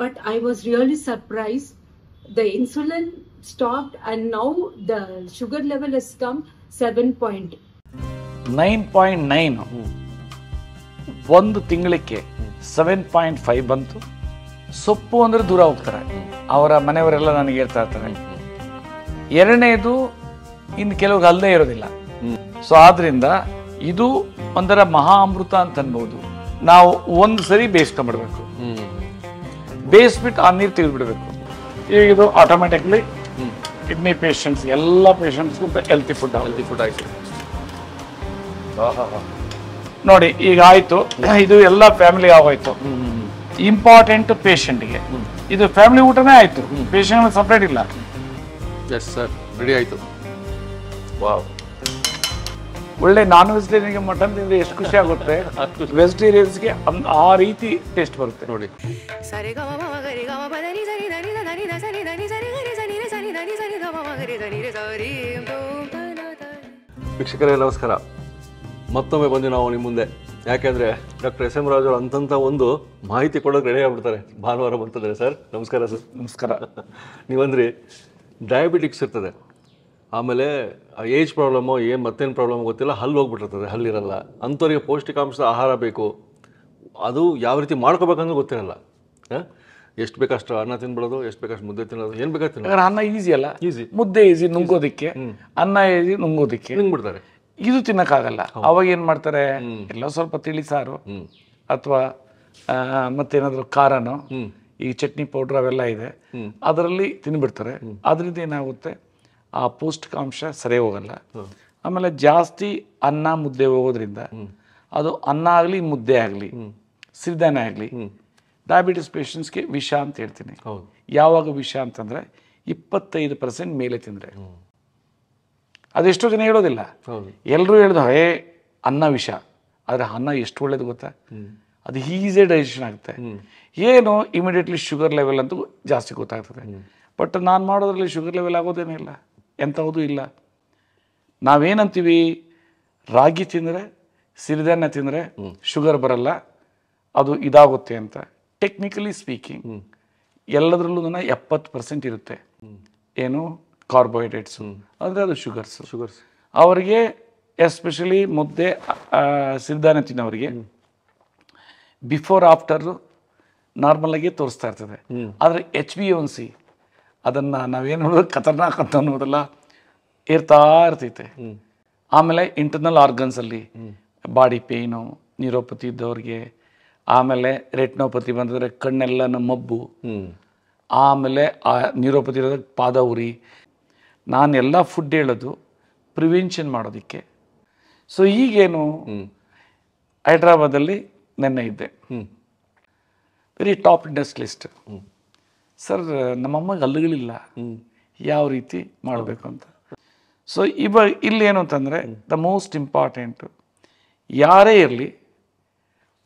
but I was really surprised. The insulin stopped and now the sugar level has come 7 point. 9.9 ಒಂದು ತಿಂಗಳಿಗೆ 7.5 ಬಂತು. ಸೊಪ್ಪು ಅಂದರೆ ದೂರ ಹೋಗ್ತಾರೆ, ಅವರ ಮನೆಯವರೆಲ್ಲ ನನಗೆ ಹೇಳ್ತಾ ಇರ್ತಾರೆ. ಎರಡನೇದು ಇನ್ನು ಕೆಲವು ಅಲ್ಲದೆ ಇರೋದಿಲ್ಲ. ಸೊ ಆದ್ರಿಂದ ಇದು ಒಂಥರ ಮಹಾ ಅಮೃತ ಅಂತ ಅನ್ಬೋದು. ನಾವು ಒಂದು ಸರಿ ಬೇಯಿಸ್ಕೊಂಡ್ಬಿಡ್ಬೇಕು, ಬೇಯಿಸ್ಬಿಟ್ಟು ಆ ನೀರು ತೆಗೆದುಬಿಡ್ಬೇಕು. ಈಗ ಇದು ಆಟೋಮೆಟಿಕ್ಲಿ ಕಿಡ್ನಿ ಪೇಷಂಟ್ಸ್ ಎಲ್ಲ ಪೇಷಂಟ್ಸ್ಗೂ ಹೆಲ್ತಿ ಫುಡ್ ಆಯ್ತು ನೋಡಿ. ಈಗ ಆಯ್ತು, ಇದು ಎಲ್ಲ ಫ್ಯಾಮಿಲಿ ಆಗೋಯ್ತು. ಇಂಪಾರ್ಟೆಂಟ್ ಪೇಷಂಟ್ಗೆ ಇದು ಫ್ಯಾಮಿಲಿ ಊಟನೇ ಆಯ್ತು, ಪೇಷಂಟ್ ಸಪ್ರೇಟ್ ಇಲ್ಲ. ಎಸ್ ಸರ್, ರೆಡಿ ಆಯ್ತು. ವಾವ್, ಒಳ್ಳೆ ನಾನ್ ವೆಜಿಟೇರಿಯನ್ಗೆ ಮಟನ್ ತಿಂದ್ರೆ ಎಷ್ಟು ಖುಷಿ ಆಗುತ್ತೆ, ವೆಜಿಟೇರಿಯನ್ಸ್ಗೆ ಆ ರೀತಿ ಟೇಸ್ಟ್ ಬರುತ್ತೆ ನೋಡಿ. ವೀಕ್ಷಕರೇ ನಮಸ್ಕಾರ. ಮತ್ತೊಮ್ಮೆ ಬಂದು ನಾವು ನಿಮ್ಮ ಮುಂದೆ, ಯಾಕೆಂದರೆ ಡಾಕ್ಟರ್ ಎಸ್ ಎಂ ರಾಜು ಅಂತಂತ ಒಂದು ಮಾಹಿತಿ ಕೊಡೋಕೆ ರೆಡಿ ಆಗ್ಬಿಡ್ತಾರೆ. ಭಾನುವಾರ ಬಂತಂದರೆ ಸರ್ ನಮಸ್ಕಾರ. ಸರ್ ನಮಸ್ಕಾರ. ನೀವಂದ್ರಿ ಡಯಾಬಿಟಿಕ್ಸ್ ಇರ್ತದೆ, ಆಮೇಲೆ ಏಜ್ ಪ್ರಾಬ್ಲಮ್ಮು ಏನು ಮತ್ತೇನು ಪ್ರಾಬ್ಲಮ್ ಗೊತ್ತಿಲ್ಲ, ಹಲ್ಲು ಹೋಗ್ಬಿಟ್ಟಿರ್ತದೆ, ಹಲ್ಲಿರಲ್ಲ, ಅಂಥವ್ರಿಗೆ ಪೌಷ್ಟಿಕಾಂಶದ ಆಹಾರ ಬೇಕು. ಅದು ಯಾವ ರೀತಿ ಮಾಡ್ಕೋಬೇಕಂದ್ರೆ ಗೊತ್ತಿರಲ್ಲ. ಎಷ್ಟು ಬೇಕಷ್ಟು ಅನ್ನ ತಿನ್ಬಿಡೋದು, ಎಷ್ಟು ಬೇಕಷ್ಟು ಮುದ್ದೆ ತಿನ್ನೋದು, ಏನು ಬೇಕಾದ್ರೆ ತಿನ್ನೋದು. ಅನ್ನ ಈಸಿ ಅಲ್ಲ, ಈಸಿ. ಮುದ್ದೆ ಈಸಿ ನುಂಗೋದಿಕ್ಕೆ, ಅನ್ನ ಈಸಿ ನುಂಗೋದಿಕ್ಕೆ. ನುಂಗ್ಬಿಡ್ತಾರೆ. ಇದು ತಿನ್ನಕ್ಕಾಗಲ್ಲ. ಅವಾಗ ಏನು ಮಾಡ್ತಾರೆ, ಎಲ್ಲ ಸ್ವಲ್ಪ ತಿಳಿ ಸಾರು ಅಥವಾ ಮತ್ತೇನಾದರೂ ಖಾರನೋ, ಈ ಚಟ್ನಿ ಪೌಡ್ರ್ ಅವೆಲ್ಲ ಇದೆ, ಅದರಲ್ಲಿ ತಿನ್ಬಿಡ್ತಾರೆ. ಅದರಿಂದ ಏನಾಗುತ್ತೆ, ಆ ಪೌಷ್ಟಿಕಾಂಶ ಸರಿ ಹೋಗಲ್ಲ. ಆಮೇಲೆ ಜಾಸ್ತಿ ಅನ್ನ ಮುದ್ದೆ ಹೋಗೋದ್ರಿಂದ ಅದು ಅನ್ನ ಆಗಲಿ ಮುದ್ದೆ ಆಗಲಿ ಸಿರಿಧಾನ್ಯ ಆಗಲಿ ಡಯಾಬಿಟಿಸ್ ಪೇಷಂಟ್ಸ್ಗೆ ವಿಷ ಅಂತ ಹೇಳ್ತೀನಿ. ಯಾವಾಗ ವಿಷ ಅಂತಂದರೆ 25% ಮೇಲೆ ತಿಂದರೆ. ಅದೆಷ್ಟೋ ಜನ ಹೇಳೋದಿಲ್ಲ, ಎಲ್ಲರೂ ಹೇಳಿದ ಅನ್ನ ವಿಷ, ಆದರೆ ಅನ್ನ ಎಷ್ಟು ಒಳ್ಳೇದು ಗೊತ್ತಾ, ಅದು ಈಸಿ ಡೈಜೆಷನ್ ಆಗುತ್ತೆ. ಏನು ಇಮಿಡಿಯೇಟ್ಲಿ ಶುಗರ್ ಲೆವೆಲ್ ಅಂತೂ ಜಾಸ್ತಿ ಗೊತ್ತಾಗ್ತದೆ. ಬಟ್ ನಾನು ಮಾಡೋದ್ರಲ್ಲಿ ಶುಗರ್ ಲೆವೆಲ್ ಆಗೋದೇನೇ ಇಲ್ಲ, ಎಂಥವುದು ಇಲ್ಲ. ನಾವೇನಂತೀವಿ, ರಾಗಿ ತಿಂದರೆ ಸಿರಿಧಾನ್ಯ ತಿಂದರೆ ಶುಗರ್ ಬರಲ್ಲ, ಅದು ಇದಾಗುತ್ತೆ ಅಂತ. ಟೆಕ್ನಿಕಲಿ ಸ್ಪೀಕಿಂಗ್ ಎಲ್ಲದರಲ್ಲೂ 70% ಇರುತ್ತೆ. ಏನು ಕಾರ್ಬೋಹೈಡ್ರೇಟ್ಸು ಅಂದರೆ ಅದು ಶುಗರ್ಸ್. ಅವರಿಗೆ ಎಸ್ಪೆಷಲಿ ಮುದ್ದೆ ಸಿರಿಧಾನ್ಯ ತಿನ್ನೋರಿಗೆ ಬಿಫೋರ್ ಆಫ್ಟರ್ ನಾರ್ಮಲಾಗಿ ತೋರಿಸ್ತಾ ಇರ್ತದೆ. ಆದರೆ HbA1c ಅದನ್ನು ನಾವೇನು ನೋಡೋದು ಖತರ್ನಾಕ್ ಅಂತ ಅನ್ನೋದೆಲ್ಲ ಏರ್ತಾ ಇರ್ತೈತೆ. ಆಮೇಲೆ ಇಂಟರ್ನಲ್ ಆರ್ಗನ್ಸಲ್ಲಿ ಬಾಡಿ ಪೇಯ್ನು, ನ್ಯೂರೋಪತಿ ಇದ್ದವ್ರಿಗೆ, ಆಮೇಲೆ ರೆಟ್ನೋಪತಿ ಬಂದರೆ ಕಣ್ಣೆಲ್ಲ ಮಬ್ಬು, ಆಮೇಲೆ ಆ ನ್ಯೂರೋಪತಿ ಇರೋದಕ್ಕೆ ಪಾದ ಉರಿ. ನಾನೆಲ್ಲ ಫುಡ್ ಹೇಳೋದು ಪ್ರಿವೆನ್ಷನ್ ಮಾಡೋದಕ್ಕೆ. ಸೊ ಈಗೇನು ಹೈದ್ರಾಬಾದಲ್ಲಿ ನೆನ್ನೆ ಇದ್ದೆ, ವೆರಿ ಟಾಪ್ ಇಂಡಸ್ಟ್ರಿಯಲಿಸ್ಟ್. ಸರ್ ನಮ್ಮಮ್ಮಗೆ ಹಲ್ಲುಗಳಿಲ್ಲ, ಯಾವ ರೀತಿ ಮಾಡಬೇಕು ಅಂತ. ಸೊ ಇಲ್ಲೇನು ಅಂತಂದರೆ ದ ಮೋಸ್ಟ್ ಇಂಪಾರ್ಟೆಂಟು, ಯಾರೇ ಇರಲಿ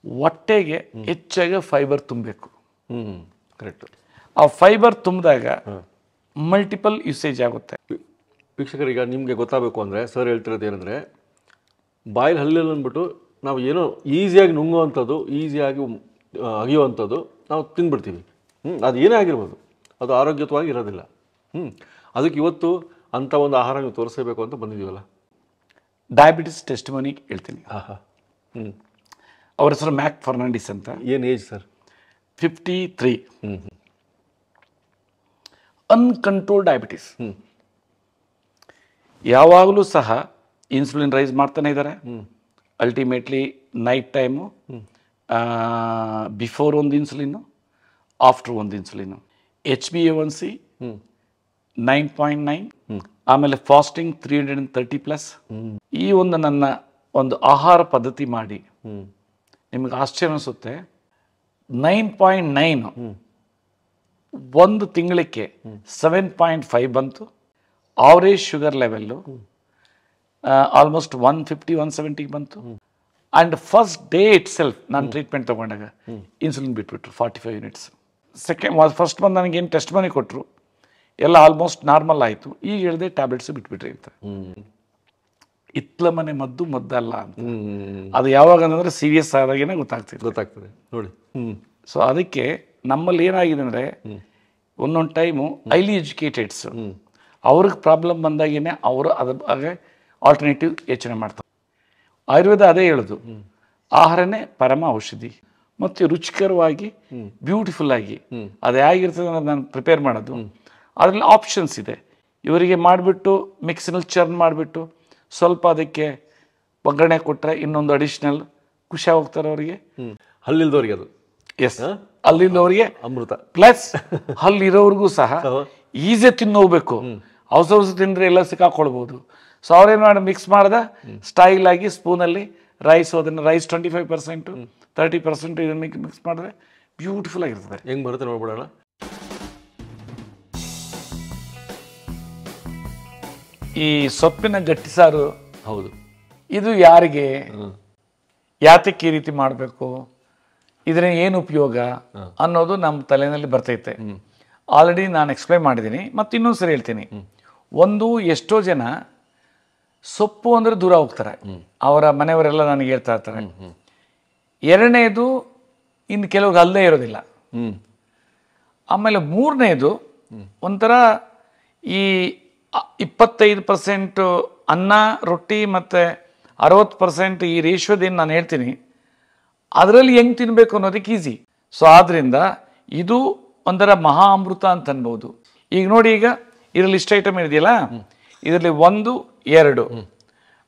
ಹೊಟ್ಟೆಗೆ ಹೆಚ್ಚಾಗಿ ಫೈಬರ್ ತುಂಬಬೇಕು. ಕರೆಕ್ಟು. ಆ ಫೈಬರ್ ತುಂಬಿದಾಗ ಮಲ್ಟಿಪಲ್ ಯೂಸೇಜ್ ಆಗುತ್ತೆ. ವೀಕ್ಷಕರಿಗೆ ನಿಮಗೆ ಗೊತ್ತಾಗಬೇಕು ಅಂದರೆ ಸರ್ ಹೇಳ್ತಿರೋದು ಏನಂದರೆ, ಬಾಯಲ್ಲಿ ಹಲ್ಲಿಲ್ಲ ಅಂದ್ಬಿಟ್ಟು ನಾವು ಏನೋ ಈಸಿಯಾಗಿ ನುಂಗುವಂಥದ್ದು, ಈಸಿಯಾಗಿ ಅಗಿಯುವಂಥದ್ದು ನಾವು ತಿಂದ್ಬಿಡ್ತೀವಿ. ಅದು ಏನೇ ಆಗಿರ್ಬೋದು, ಅದು ಆರೋಗ್ಯಯುತವಾಗಿ ಇರೋದಿಲ್ಲ. ಅದಕ್ಕೆ ಇವತ್ತು ಅಂಥ ಒಂದು ಆಹಾರ ನೀವು ತೋರಿಸಬೇಕು ಅಂತ ಬಂದಿದ್ದೀವಲ್ಲ. ಡಯಾಬಿಟಿಸ್ ಟೆಸ್ಟ್ ಮನಿ ಹೇಳ್ತೀನಿ. ಅವ್ರ ಹೆಸರು ಮ್ಯಾಕ್ ಫರ್ನಾಂಡಿಸ್ ಅಂತ. ಏನು ಏಜ್ ಸರ್? 53. Uncontrol diabetes. ಯಾವಾಗಲೂ ಸಹ ಇನ್ಸುಲಿನ್ ರೈಸ್ ಮಾಡ್ತಾನೆ ಇದ್ದಾರೆ. ಅಲ್ಟಿಮೇಟ್ಲಿ ನೈಟ್ ಟೈಮು ಬಿಫೋರ್ ಒಂದು ಇನ್ಸುಲಿನ್ನು, ಆಫ್ಟರ್ ಒಂದು ಇನ್ಸುಲಿನ್ನು. HbA1c 9.9, ಆಮೇಲೆ ಫಾಸ್ಟಿಂಗ್ 330+. ಈ ಒಂದು ನನ್ನ ಒಂದು ಆಹಾರ ಪದ್ಧತಿ ಮಾಡಿ ನಿಮಗೆ ಆಶ್ಚರ್ಯ ಅನಿಸುತ್ತೆ. 9.9 ಒಂದು ತಿಂಗಳಿಗೆ 7.5 ಬಂತು. ಆವರೇಜ್ ಶುಗರ್ ಲೆವೆಲ್ಲು ಆಲ್ಮೋಸ್ಟ್ 150-170 ಬಂತು. And first day it self ನಾನು ಟ್ರೀಟ್ಮೆಂಟ್ ತೊಗೊಂಡಾಗ ಇನ್ಸುಲಿನ್ ಬಿಟ್ಬಿಟ್ರು 45 ಯೂನಿಟ್ಸ್. ಫಸ್ಟ್ ಬಂದು ನನಗೇನು ಟೆಸ್ಟ್ ಮನಿ ಕೊಟ್ಟರು, ಎಲ್ಲ ಆಲ್ಮೋಸ್ಟ್ ನಾರ್ಮಲ್ ಆಯಿತು. ಈಗ ಹೇಳಿದೆ ಟ್ಯಾಬ್ಲೆಟ್ಸ್ ಬಿಟ್ಬಿಟ್ರಿ ಅಂತ. ಇತ್ಲ ಮನೆ ಮದ್ದಲ್ಲ ಅಂತ. ಅದು ಯಾವಾಗ ಅಂದರೆ ಸೀರಿಯಸ್ ಆದಾಗೇನೆ ಗೊತ್ತಾಗ್ತದೆ ನೋಡಿ. ಸೊ ಅದಕ್ಕೆ ನಮ್ಮಲ್ಲಿ ಏನಾಗಿದೆ ಅಂದರೆ ಒಂದೊಂದು ಟೈಮು ಹೈಲಿ ಎಜುಕೇಟೆಡ್ಸ್ ಅವ್ರಿಗೆ ಪ್ರಾಬ್ಲಮ್ ಬಂದಾಗೇ ಅವರು ಅದ್ರ ಬಗ್ಗೆ ಆಲ್ಟರ್ನೇಟಿವ್ ಯೋಚನೆ ಮಾಡ್ತಾರೆ. ಆಯುರ್ವೇದ ಅದೇ ಹೇಳೋದು, ಆಹಾರನೇ ಪರಮ ಔಷಧಿ ಮತ್ತು ರುಚಿಕರವಾಗಿ ಬ್ಯೂಟಿಫುಲ್ ಆಗಿ ಅದು ಹೇಗಿರ್ತದೆ ಅನ್ನೋದು ನಾನು ಪ್ರಿಪೇರ್ ಮಾಡೋದು. ಅದರಲ್ಲಿ ಆಪ್ಷನ್ಸ್ ಇದೆ. ಇವರಿಗೆ ಮಾಡಿಬಿಟ್ಟು ಮಿಕ್ಸಿನಲ್ಲಿ ಚರ್ನ್ ಮಾಡಿಬಿಟ್ಟು ಸ್ವಲ್ಪ ಅದಕ್ಕೆ ಒಗ್ಗರಣೆ ಕೊಟ್ಟರೆ ಇನ್ನೊಂದು ಅಡಿಷ್ನಲ್ ಖುಷಿ ಹೋಗ್ತಾರೆ ಅವರಿಗೆ. ಹಲ್ಲಿಲ್ದವ್ರಿಗೆ ಅದು ಎಸ್, ಅಲ್ಲಿರೋರಿಗೆ ಅಮೃತ. ಪ್ಲಸ್ ಅಲ್ಲಿರೋರ್ಗೂ ಸಹ ಈಸಿ ತಿನ್ನೋಗ್ಬೇಕು. ಅವಸರ ತಿಂದರೆ ಎಲ್ಲ ಸಿಕ್ಕಾಕೊಳ್ಬೋದು. ಸೊ ಅವ್ರೇನು ಮಾಡಿ ಮಿಕ್ಸ್ ಮಾಡ್ದ ಸ್ಟೈಲ್ ಆಗಿ ಸ್ಪೂನಲ್ಲಿ ರೈಸ್, ಅದನ್ನು ರೈಸ್ 25%, 30% ಇದನ್ನು ಮಿಕ್ಸ್ ಮಾಡಿದ್ರೆ ಬ್ಯೂಟಿಫುಲ್ ಆಗಿರ್ತದೆ. ಹೆಂಗೆ ಬರುತ್ತೆ ನೋಡ್ಬಿಡೋಣ. ಈ ಸೊಪ್ಪಿನ ಗಟ್ಟಿ ಸಾರು, ಹೌದು, ಇದು ಯಾರಿಗೆ, ಯಾತಕ್ಕೆ ಈ ರೀತಿ ಮಾಡಬೇಕು, ಇದರ ಏನು ಉಪಯೋಗ ಅನ್ನೋದು ನಮ್ಮ ತಲೆಯಲ್ಲಿ ಬರ್ತೈತೆ. ಆಲ್ರೆಡಿ ನಾನು ಎಕ್ಸ್ಪ್ಲೈನ್ ಮಾಡಿದ್ದೀನಿ, ಮತ್ತು ಇನ್ನೊಂದು ಸರಿ ಹೇಳ್ತೀನಿ. ಒಂದು, ಎಷ್ಟೋ ಜನ ಸೊಪ್ಪು ಅಂದರೆ ದೂರ ಹೋಗ್ತಾರೆ, ಅವರ ಮನೆಯವರೆಲ್ಲ ನನಗೆ ಹೇಳ್ತಾ ಇರ್ತಾರೆ. ಎರಡನೇದು, ಇನ್ನು ಕೆಲವ್ರಿಗೆ ಅಲ್ಲೇ ಇರೋದಿಲ್ಲ. ಆಮೇಲೆ ಮೂರನೇದು, ಒಂಥರ ಈ 25% ಅನ್ನ ರೊಟ್ಟಿ ಮತ್ತು 60% ಈ ರೇಷಿಯೋದೇನು ನಾನು ಹೇಳ್ತೀನಿ, ಅದರಲ್ಲಿ ಹೆಂಗೆ ತಿನ್ನಬೇಕು ಅನ್ನೋದಕ್ಕೆ ಈಸಿ. ಸೊ ಆದ್ದರಿಂದ ಇದು ಒಂಥರ ಮಹಾ ಅಮೃತ ಅಂತ ಅನ್ಬೋದು. ಈಗ ನೋಡಿ, ಈಗ ಇದರಲ್ಲಿ ಇಷ್ಟು ಐಟಮ್ ಇದೆಯಲ್ಲ, ಇದರಲ್ಲಿ 1, 2,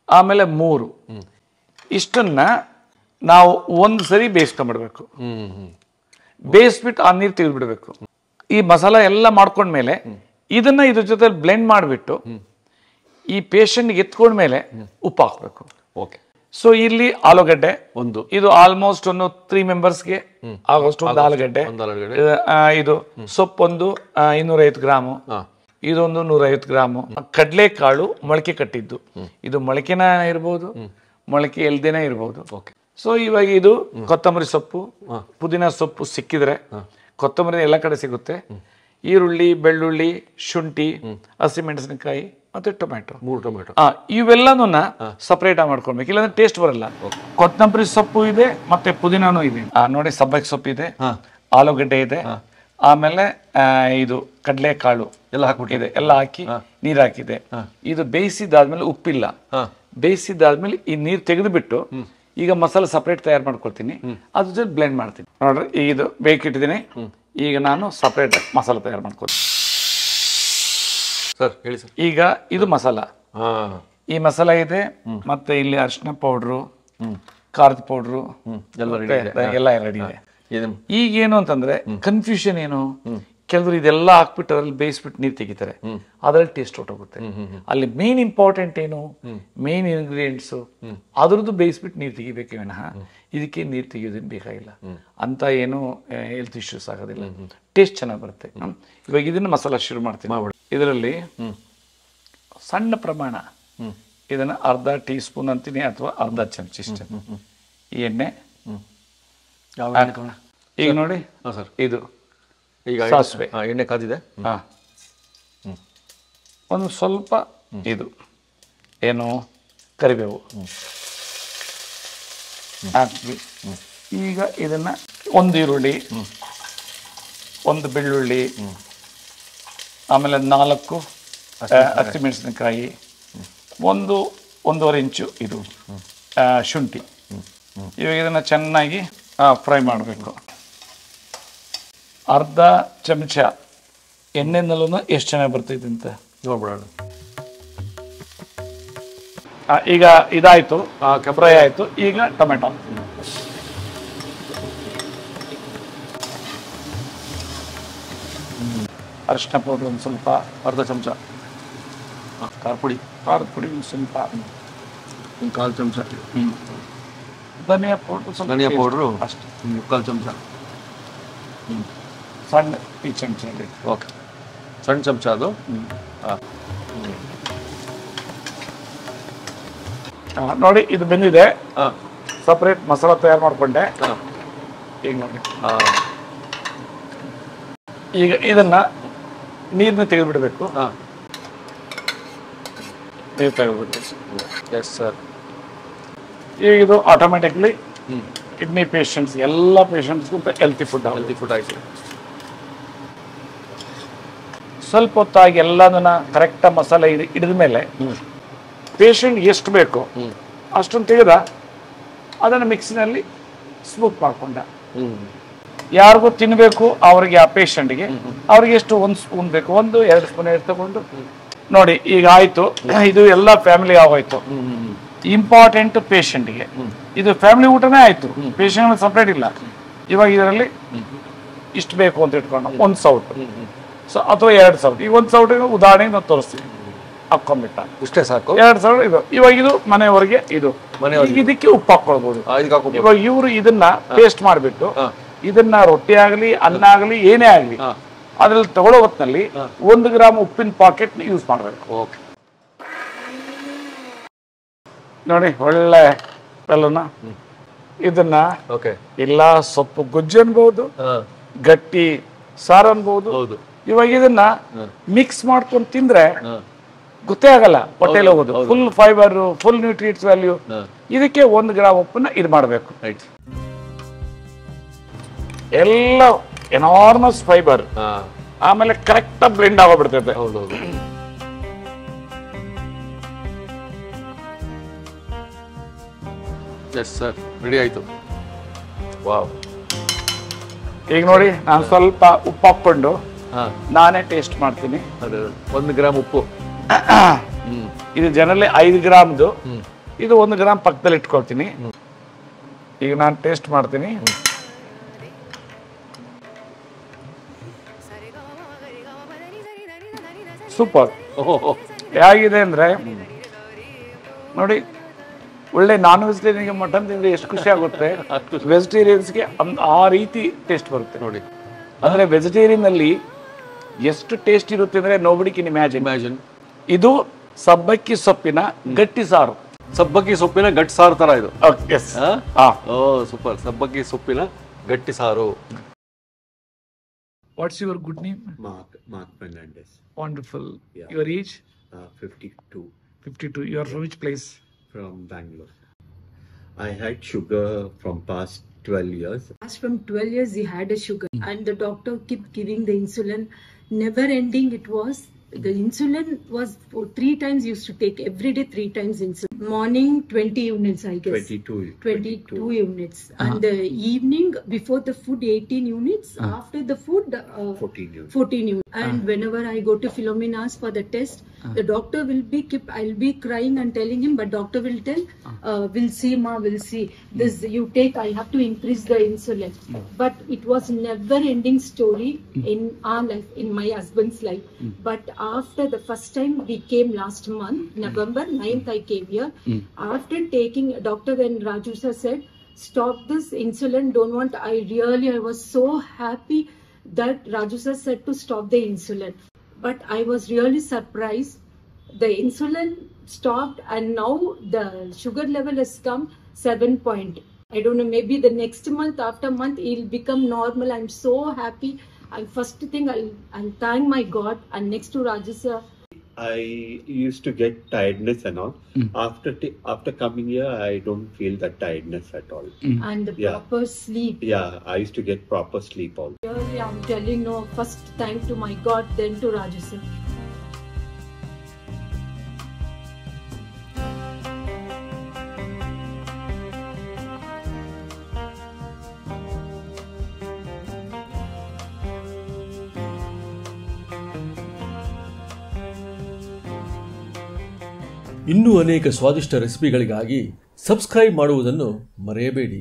ಆಮೇಲೆ 3, ಇಷ್ಟನ್ನು ನಾವು ಒಂದು ಸರಿ ಬೇಯಿಸ್ಕೊಂಡ್ಬಿಡ್ಬೇಕು. ಬೇಯಿಸ್ಬಿಟ್ಟು ಆ ನೀರು ತೆಗೆದುಬಿಡ್ಬೇಕು. ಈ ಮಸಾಲ ಎಲ್ಲ ಮಾಡ್ಕೊಂಡ್ಮೇಲೆ ಇದನ್ನ ಇದ್ರ ಜೊತೆ ಬ್ಲೆಂಡ್ ಮಾಡಿಬಿಟ್ಟು ಈ ಪೇಷಂಟ್ಗೆ ಎತ್ಕೊಂಡ್ಮೇಲೆ ಉಪ್ಪು ಹಾಕಬೇಕು. ಓಕೆ. ಸೊ ಇಲ್ಲಿ ಆಲೂಗಡ್ಡೆ ಒಂದು, ಇದು ಆಲ್ಮೋಸ್ಟ್ ಒಂದು 3 ಮೆಂಬರ್ಸ್ಗೆ ಆಗೋಷ್ಟು ಒಂದು ಆಲೂಗಡ್ಡೆ. ಇದು ಸೊಪ್ಪೊಂದು 250 ಗ್ರಾಮು, ಇದೊಂದು 150 ಗ್ರಾಮು. ಕಡಲೆಕಾಳು ಮೊಳಕೆ ಕಟ್ಟಿದ್ದು, ಇದು ಮೊಳಕೆನ ಇರ್ಬೋದು, ಮೊಳಕೆ ಎಲ್ದೇನೆ ಇರ್ಬೋದು. ಸೊ ಇವಾಗ ಇದು ಕೊತ್ತಂಬರಿ ಸೊಪ್ಪು, ಪುದೀನ ಸೊಪ್ಪು ಸಿಕ್ಕಿದ್ರೆ, ಕೊತ್ತಂಬರಿ ಎಲ್ಲ ಕಡೆ ಸಿಗುತ್ತೆ. ಈರುಳ್ಳಿ, ಬೆಳ್ಳುಳ್ಳಿ, ಶುಂಠಿ, ಹಸಿಮೆಣಸಿನಕಾಯಿ ಮತ್ತೆ ಟೊಮ್ಯಾಟೊ, 3 ಟೊಮ್ಯಾಟೊ. ಇವೆಲ್ಲನೂ ಸಪರೇಟ್ ಆಗಿ ಮಾಡ್ಕೊಳ್ಬೇಕು, ಇಲ್ಲಾಂದ್ರೆ ಟೇಸ್ಟ್ ಬರಲ್ಲ. ಕೊತ್ತಂಬರಿ ಸೊಪ್ಪು ಇದೆ ಮತ್ತೆ ಪುದೀನಾನು ಇದೆ. ನೋಡಿ, ಸಬ್ಬಕ್ಕಿ ಸೊಪ್ಪು ಇದೆ, ಆಲೂಗಡ್ಡೆ ಇದೆ, ಆಮೇಲೆ ಇದು ಕಡಲೆಕಾಳು ಎಲ್ಲ ಹಾಕ್ಬಿಟ್ಟಿದೆ, ಎಲ್ಲ ಹಾಕಿ ನೀರು ಹಾಕಿದೆ. ಇದು ಬೇಯಿಸಿದಾದ್ಮೇಲೆ ಉಪ್ಪಿಲ್ಲ, ಬೇಯಿಸಿದಾದ್ಮೇಲೆ ಈ ನೀರು ತೆಗೆದುಬಿಟ್ಟು ಈಗ ಮಸಾಲೆ ಸಪರೇಟ್ ತಯಾರು ಮಾಡ್ಕೊಳ್ತೀನಿ, ಅದ್ರ ಜೊತೆ ಬ್ಲೆಂಡ್ ಮಾಡ್ತೀನಿ. ನೋಡ್ರಿ, ಇದು ಬೇಕಿಟ್ಟಿದ್ದೀನಿ. ಈಗ ನಾನು ಸಪರೇಟ್ ಮಸಾಲೆ ತಯಾರು ಮಾಡ್ಕೊಳ್ತೀನಿ. ಸರ್ ಹೇಳಿ ಸರ್. ಈಗ ಇದು ಮಸಾಲ, ಈ ಮಸಾಲ ಇದೆ, ಮತ್ತೆ ಇಲ್ಲಿ ಅರಿಶಿನ ಪೌಡ್ರು, ಖಾರದ ಪೌಡ್ರು ಎಲ್ಲ ರೆಡಿ ಇದೆ. ಈಗ ಏನು ಅಂತಂದ್ರೆ ಕನ್ಫ್ಯೂಷನ್ ಏನು, ಕೆಲವರು ಇದೆಲ್ಲ ಹಾಕ್ಬಿಟ್ಟು ಅದ್ರಲ್ಲಿ ಬೇಯಿಸ್ಬಿಟ್ಟು ನೀರು ತೆಗಿತಾರೆ, ಅದ್ರಲ್ಲಿ ಟೇಸ್ಟ್ ಹೊಟ್ಟೋಗುತ್ತೆ. ಅಲ್ಲಿ ಮೇನ್ ಇಂಪಾರ್ಟೆಂಟ್ ಏನು, ಮೇನ್ ಇಂಗ್ರೀಡಿಯೆಂಟ್ಸು ಅದ್ರದ್ದು ಬೇಯಿಸ್ಬಿಟ್ಟು ನೀರು ತೆಗಿಬೇಕೆ ವಿನಃ ಇದಕ್ಕೆ ನೀರು ತೆಗಿಯೋದೇನು ಬೇಕಾಗಿಲ್ಲ. ಅಂತ ಏನು ಹೆಲ್ತ್ ಇಶ್ಯೂಸ್ ಆಗೋದಿಲ್ಲ, ಟೇಸ್ಟ್ ಚೆನ್ನಾಗಿ ಬರುತ್ತೆ. ಇವಾಗ ಇದನ್ನ ಮಸಾಲ ಶುರು ಮಾಡ್ತೀನಿ. ಇದರಲ್ಲಿ ಸಣ್ಣ ಪ್ರಮಾಣ, ಇದನ್ನ ಅರ್ಧ ಟೀ ಸ್ಪೂನ್ ಅಂತೀನಿ ಅಥವಾ ಅರ್ಧ ಚಮಚ ಇಷ್ಟೇ ಈ ಎಣ್ಣೆ. ಈಗ ನೋಡಿ ಸರ್, ಇದು ಈಗ ಸಾಸಿವೆ, ಎಣ್ಣೆ ಕಾದಿದೆ. ಒಂದು ಸ್ವಲ್ಪ ಇದು ಏನು ಕರಿಬೇವು ಹಾಕ್ವಿ. ಈಗ ಇದನ್ನ ಒಂದು ಈರುಳ್ಳಿ, ಒಂದು ಬೆಳ್ಳುಳ್ಳಿ, ಆಮೇಲೆ 4 ಹಸಿಮೆಣಸಿನಕಾಯಿ, 1-1.5 ಇಂಚು ಇದು ಶುಂಠಿ. ಇವಾಗ ಇದನ್ನ ಚೆನ್ನಾಗಿ ಫ್ರೈ ಮಾಡಬೇಕು. ಅರ್ಧ ಚಮಚ ಎಣ್ಣೆನಲ್ಲೂ ಎಷ್ಟು ಚೆನ್ನಾಗಿ ಬರ್ತೈತೆ ಅಂತ ನೋಡ್ಬಿಡೋಣ. ಈಗ ಇದಾಯ್ತು, ಫ್ರೈ ಆಯ್ತು. ಈಗ ಟೊಮೆಟೊ, ಅರಿಶಿನ ಪೌಡ್ರ್ ಒಂದು ಸ್ವಲ್ಪ, ಅರ್ಧ ಚಮಚ ಖಾರದ ಪುಡಿ ಒಂದು ಸ್ವಲ್ಪ, 1/4 ಚಮಚ ಧನಿಯಾ ಪೌಡ್ರು, ಧನಿಯಾ ಪೌಡ್ರು ಅಷ್ಟು 1/4 ಚಮಚ, ಸಣ್ಣ ಈ ಚಮಚ. ಓಕೆ, ಸಣ್ಣ ಚಮಚ ಅದು. ನೋಡಿ, ಇದು ಬೆಂದಿದೆ. ಸಪ್ರೇಟ್ ಮಸಾಲ ತಯಾರು ಮಾಡಿಕೊಂಡೆ. ಈಗ ನೋಡಿ, ಈಗ ಇದನ್ನ ನೀರನ್ನ ತೆಗೆದುಬಿಡಬೇಕು. ನೀರು ತೆಗೆದುಬಿಟ್ಟು, ಎಸ್ ಸರ್. ಈಗ ಇದು ಆಟೋಮೆಟಿಕ್ಲಿ ಕಿಡ್ನಿ ಪೇಷಂಟ್ಸ್, ಎಲ್ಲ ಪೇಷಂಟ್ಸ್ಗೂ ಹೆಲ್ತಿ ಫುಡ್ ಆಯಿತು. ಸ್ವಲ್ಪ ಹೊತ್ತಾಗಿ ಎಲ್ಲದನ್ನ ಕರೆಕ್ಟಾಗಿ ಮಸಾಲೆ ಹಿಡಿದ ಮೇಲೆ ಪೇಷಂಟ್ ಎಷ್ಟು ಬೇಕು ಅಷ್ಟೊಂದು ತೆಗೆದ ಅದನ್ನು ಮಿಕ್ಸಿನಲ್ಲಿ ಸ್ಮೂತ್ ಮಾಡ್ಕೊಂಡ. ಯಾರಿಗೂ ತಿನ್ನಬೇಕು ಅವ್ರಿಗೆ, ಆ ಪೇಷಂಟ್ಗೆ ಅವ್ರಿಗೆ ಎಷ್ಟು 1 ಸ್ಪೂನ್ ಬೇಕು, 1-2 ಸ್ಪೂನ್ ತಗೊಂಡು ನೋಡಿ ಈಗ ಆಯ್ತು. ಇದು ಎಲ್ಲ ಫ್ಯಾಮಿಲಿ ಆಗೋಯ್ತು. ಇಂಪಾರ್ಟೆಂಟ್ ಪೇಷಂಟ್ಗೆ ಇದು ಫ್ಯಾಮಿಲಿ ಊಟನೇ ಆಯ್ತು, ಪೇಷಂಟ್ ಸಪ್ರೇಟ್ ಇಲ್ಲ. ಇವಾಗ ಇದರಲ್ಲಿ ಇಷ್ಟು ಬೇಕು ಅಂತ ಇಟ್ಕೊಂಡು 1 ಸೌಟ್ ಅಥವಾ 2 ಸೌಟ್. ಈ 1 ಸೌಟಿಗೆ ಉದಾಹರಣೆಗೆ ನಾವು ತೋರಿಸ್ತೀವಿ. ಹಾಕೊಂಡ್ಬಿಟ್ಟ ಇಷ್ಟೇ ಸಾಕು. 2 ಸೌಟ್ ಇದು. ಇವಾಗ ಇದು ಮನೆಯವರೆಗೆ, ಇದು ಇದಕ್ಕೆ ಉಪ್ಪು ಹಾಕೊಳ್ಬಹುದು. ಇವಾಗ ಇವರು ಇದನ್ನ ಪೇಸ್ಟ್ ಮಾಡಿಬಿಟ್ಟು ಇದನ್ನ ರೊಟ್ಟಿ ಆಗಲಿ ಅನ್ನ ಆಗಲಿ ಏನೇ ಆಗಲಿ ಅದ್ರಲ್ಲಿ ತಗೊಳ್ಳೋ ಹೊತ್ತಿನಲ್ಲಿ 1 ಗ್ರಾಮ್ ಉಪ್ಪಿನ ಪಾಕೆಟ್ ಯೂಸ್ ಮಾಡಬೇಕು. ನೋಡಿ ಒಳ್ಳೆ ಬೆಲ್ಲನ ಇದನ್ನ ಇಲ್ಲ ಸೊಪ್ಪು ಗೊಜ್ಜು ಅನ್ಬಹುದು, ಗಟ್ಟಿ ಸಾರು ಅನ್ಬಹುದು. ಇವಾಗ ಇದನ್ನ ಮಿಕ್ಸ್ ಮಾಡ್ಕೊಂಡು ತಿಂದ್ರೆ ಗೊತ್ತೇ ಆಗಲ್ಲ ಹೊಟ್ಟೆಲಿ ಹೋಗೋದು. Full fibre, full nutrients value. ಇದಕ್ಕೆ 1 ಗ್ರಾಮ್ ಉಪ್ಪನ್ನ ಇದು ಮಾಡಬೇಕು. ಎಲ್ಲ ಎನಾರ್ಮಸ್ ಫೈಬರ್, ಆಮೇಲೆ ಕರೆಕ್ಟ್ ಬ್ಲೆಂಡ್ ಆಗೋಗ್ಬಿಡ್ತೈತೆ. ರೆಡಿ ಆಯ್ತು. ವಾವ್. ಈಗ ನೋಡಿ ನಾನು ಸ್ವಲ್ಪ ಉಪ್ಪು ಹಾಕೊಂಡು ನಾನೇ ಟೇಸ್ಟ್ ಮಾಡ್ತೀನಿ. 1 ಗ್ರಾಮ್ ಉಪ್ಪು. ಇದು ಜನರಲಿ 5 ಗ್ರಾಮ್ದು, ಇದು 1 ಗ್ರಾಮ್ ಪಕ್ಕದಲ್ಲಿ ಇಟ್ಕೊಳ್ತೀನಿ. ಈಗ ನಾನು ಟೇಸ್ಟ್ ಮಾಡ್ತೀನಿ. ಸೂಪರ್. ಹೇಗಿದೆ ಅಂದ್ರೆ ನೋಡಿ, ಒಳ್ಳೆ ನಾನ್ ವೆಜಿಟೇರಿಯನ್ಗೆ ಮಟನ್ ತಿಂದ್ರೆ ಎಷ್ಟು ಖುಷಿ ಆಗುತ್ತೆ, ವೆಜಿಟೇರಿಯನ್ಸ್ಗೆ ಆ ರೀತಿ ಟೇಸ್ಟ್ ಬರುತ್ತೆ ನೋಡಿ. ಅಂದ್ರೆ ವೆಜಿಟೇರಿಯನ್ ಅಲ್ಲಿ ಎಷ್ಟು ಟೇಸ್ಟ್ ಇರುತ್ತೆ ಅಂದ್ರೆ ನೋಬಡಿ ಕ್ಯಾನ್ ಇಮ್ಯಾಜಿನ್. ಇದು ಸಬ್ಬಕ್ಕಿ ಸೊಪ್ಪಿನ ಗಟ್ಟಿ ಸಾರು. ಸಬ್ಬಕ್ಕಿ ಸೊಪ್ಪಿನ ಗಟ್ಟಿ ಸಾರು ತರ ಇದು. ಸೂಪರ್. ಸಬ್ಬಕ್ಕಿ ಸೊಪ್ಪಿನ ಗಟ್ಟಿ ಸಾರು. What's your good name? Mark Fernandez. Wonderful. Yeah. Your age? 52. 52. You are from which place? From Bangalore. I had sugar from past 12 years. From 12 years he had a sugar and the doctor kept giving the insulin. Never ending it was. The insulin was 3 times used to take every day, 3 times insulin. Morning 20 units I guess. 22 units. And the evening before the food 18 units. After the food 14 units. And whenever I go to Philomena's for the test, the doctor will be I'll be crying and telling him, but doctor will tell, we'll see ma, we'll see. This you take, I have to increase the insulin. But it was never ending story in our life, in my husband's life. But after the first time we came last month, November 9th I came here. After taking, doctor and Raju sir said, stop this insulin, don't want. I was so happy that Raju sir said to stop the insulin. But I was really surprised. The insulin stopped and now the sugar level has come 7 point. I don't know, maybe the next month, after month, it'll become normal. I'm so happy. First thing, I'll thank my God. And next to Raju sir, I used to get tiredness and all. After coming here, I don't feel that tiredness at all. And the proper sleep. Yeah, I used to get proper sleep also. Really, I'm telling you, first thank to my God, then to Raju sir. ಇನ್ನೂ ಅನೇಕ ಸ್ವಾದಿಷ್ಟ ರೆಸಿಪಿಗಳಿಗಾಗಿ subscribe ಮಾಡುವುದನ್ನು ಮರೆಯಬೇಡಿ.